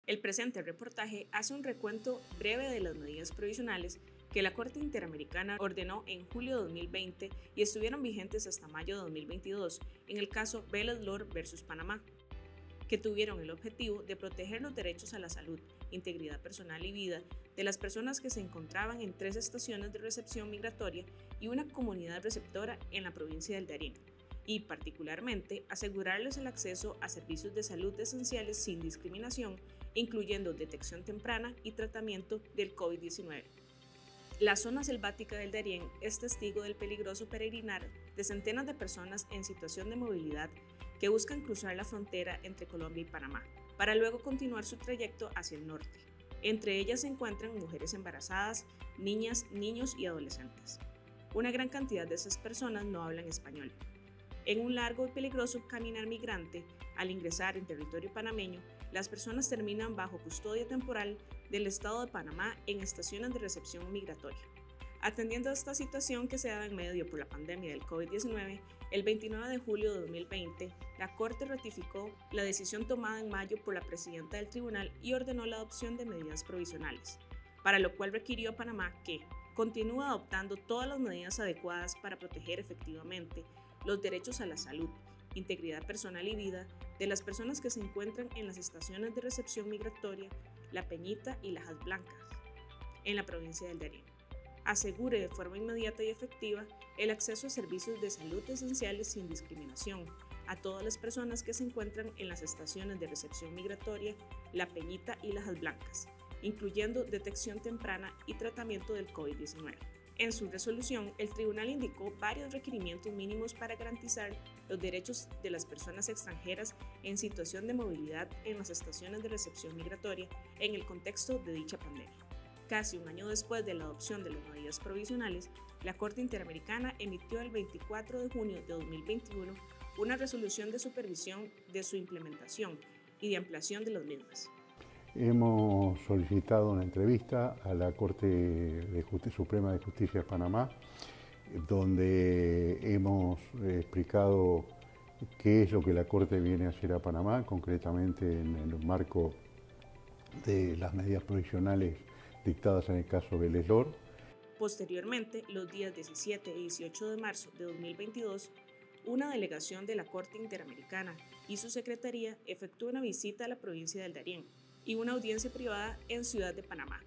El presente reportaje hace un recuento breve de las medidas provisionales que la Corte Interamericana ordenó en julio de 2020 y estuvieron vigentes hasta mayo de 2022 en el caso Vélez Lor versus Panamá, que tuvieron el objetivo de proteger los derechos a la salud, integridad personal y vida de las personas que se encontraban en 3 estaciones de recepción migratoria y una comunidad receptora en la provincia del Darién, y particularmente asegurarles el acceso a servicios de salud esenciales sin discriminación, incluyendo detección temprana y tratamiento del COVID-19. La zona selvática del Darién es testigo del peligroso peregrinar de centenas de personas en situación de movilidad que buscan cruzar la frontera entre Colombia y Panamá, para luego continuar su trayecto hacia el norte. Entre ellas se encuentran mujeres embarazadas, niñas, niños y adolescentes. Una gran cantidad de esas personas no hablan español. En un largo y peligroso caminar migrante, al ingresar en territorio panameño, las personas terminan bajo custodia temporal del Estado de Panamá en estaciones de recepción migratoria. Atendiendo a esta situación que se da en medio por la pandemia del COVID-19, el 29 de julio de 2020, la Corte ratificó la decisión tomada en mayo por la presidenta del tribunal y ordenó la adopción de medidas provisionales, para lo cual requirió a Panamá que continúe adoptando todas las medidas adecuadas para proteger efectivamente los derechos a la salud, integridad personal y vida de las personas que se encuentran en las estaciones de recepción migratoria La Peñita y Lajas Blancas, en la provincia del Darién. Asegure de forma inmediata y efectiva el acceso a servicios de salud esenciales sin discriminación a todas las personas que se encuentran en las estaciones de recepción migratoria La Peñita y Lajas Blancas, incluyendo detección temprana y tratamiento del COVID-19. En su resolución, el tribunal indicó varios requerimientos mínimos para garantizar los derechos de las personas extranjeras en situación de movilidad en las estaciones de recepción migratoria en el contexto de dicha pandemia. Casi un año después de la adopción de las medidas provisionales, la Corte Interamericana emitió el 24 de junio de 2021 una resolución de supervisión de su implementación y de ampliación de las mismas. Hemos solicitado una entrevista a la Corte Suprema de Justicia de Panamá, donde hemos explicado qué es lo que la Corte viene a hacer a Panamá, concretamente en el marco de las medidas provisionales dictadas en el caso Vélez Lor. Posteriormente, los días 17 y 18 de marzo de 2022, una delegación de la Corte Interamericana y su secretaría efectuó una visita a la provincia del Darién y una audiencia privada en Ciudad de Panamá,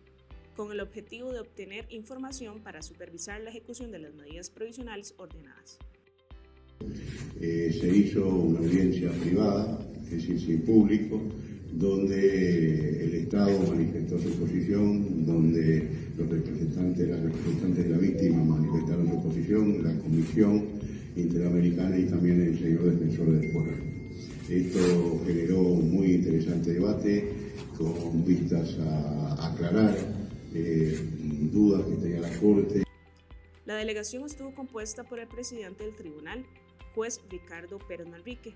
con el objetivo de obtener información para supervisar la ejecución de las medidas provisionales ordenadas. Se hizo una audiencia privada, es decir, sin público, donde el Estado manifestó su posición, donde las representantes de la víctima manifestaron su posición, la Comisión Interamericana y también el señor defensor del pueblo. Esto generó un muy interesante debate con vistas a aclarar dudas que tenía la Corte. La delegación estuvo compuesta por el presidente del tribunal, juez Ricardo Pérez Manrique,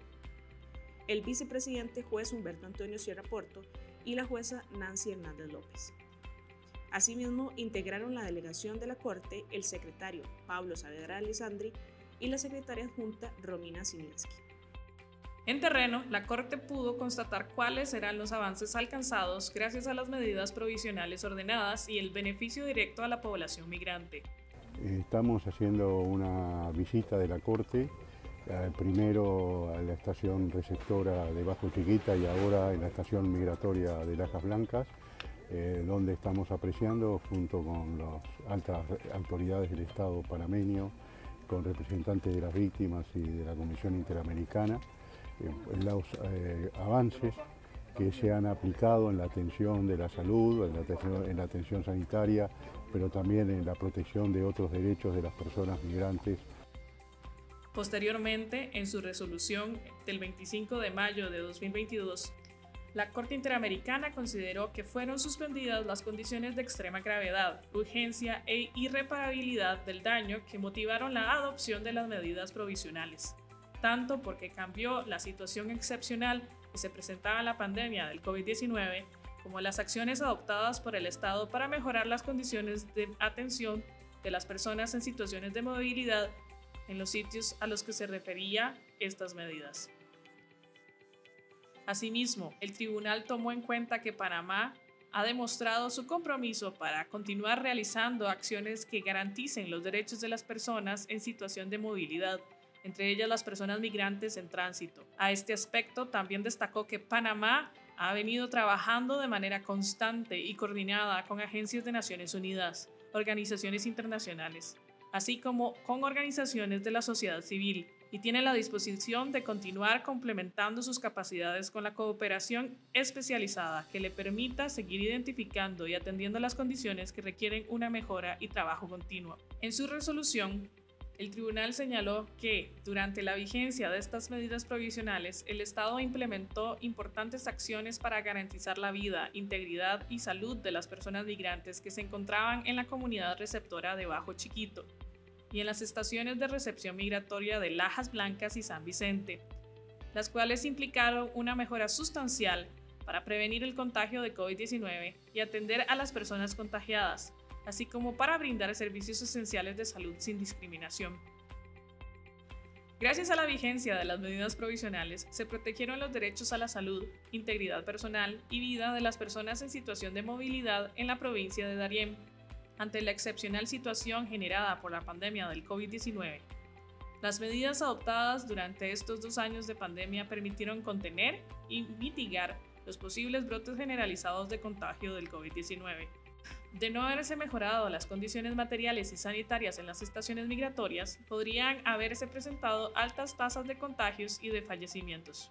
el vicepresidente juez Humberto Antonio Sierra Porto y la jueza Nancy Hernández López. Asimismo, integraron la delegación de la Corte el secretario Pablo Saavedra Alessandri y la secretaria adjunta Romina Siniewski. En terreno, la Corte pudo constatar cuáles eran los avances alcanzados gracias a las medidas provisionales ordenadas y el beneficio directo a la población migrante. Estamos haciendo una visita de la Corte, primero a la estación receptora de Bajo Chiquita y ahora en la estación migratoria de Lajas Blancas, donde estamos apreciando junto con las altas autoridades del Estado panameño, con representantes de las víctimas y de la Comisión Interamericana, los avances que se han aplicado en la atención de la salud, en la atención sanitaria, pero también en la protección de otros derechos de las personas migrantes. Posteriormente, en su resolución del 25 de mayo de 2022, la Corte Interamericana consideró que fueron suspendidas las condiciones de extrema gravedad, urgencia e irreparabilidad del daño que motivaron la adopción de las medidas provisionales, tanto porque cambió la situación excepcional que se presentaba en la pandemia del COVID-19, como las acciones adoptadas por el Estado para mejorar las condiciones de atención de las personas en situaciones de movilidad en los sitios a los que se refería estas medidas. Asimismo, el tribunal tomó en cuenta que Panamá ha demostrado su compromiso para continuar realizando acciones que garanticen los derechos de las personas en situación de movilidad, entre ellas las personas migrantes en tránsito. A este aspecto también destacó que Panamá ha venido trabajando de manera constante y coordinada con agencias de Naciones Unidas, organizaciones internacionales, así como con organizaciones de la sociedad civil, y tiene la disposición de continuar complementando sus capacidades con la cooperación especializada que le permita seguir identificando y atendiendo las condiciones que requieren una mejora y trabajo continuo. En su resolución, el tribunal señaló que, durante la vigencia de estas medidas provisionales, el Estado implementó importantes acciones para garantizar la vida, integridad y salud de las personas migrantes que se encontraban en la comunidad receptora de Bajo Chiquito y en las estaciones de recepción migratoria de Lajas Blancas y San Vicente, las cuales implicaron una mejora sustancial para prevenir el contagio de COVID-19 y atender a las personas contagiadas, así como para brindar servicios esenciales de salud sin discriminación. Gracias a la vigencia de las medidas provisionales, se protegieron los derechos a la salud, integridad personal y vida de las personas en situación de movilidad en la provincia de Darién, ante la excepcional situación generada por la pandemia del COVID-19. Las medidas adoptadas durante estos 2 años de pandemia permitieron contener y mitigar los posibles brotes generalizados de contagio del COVID-19. De no haberse mejorado las condiciones materiales y sanitarias en las estaciones migratorias, podrían haberse presentado altas tasas de contagios y de fallecimientos.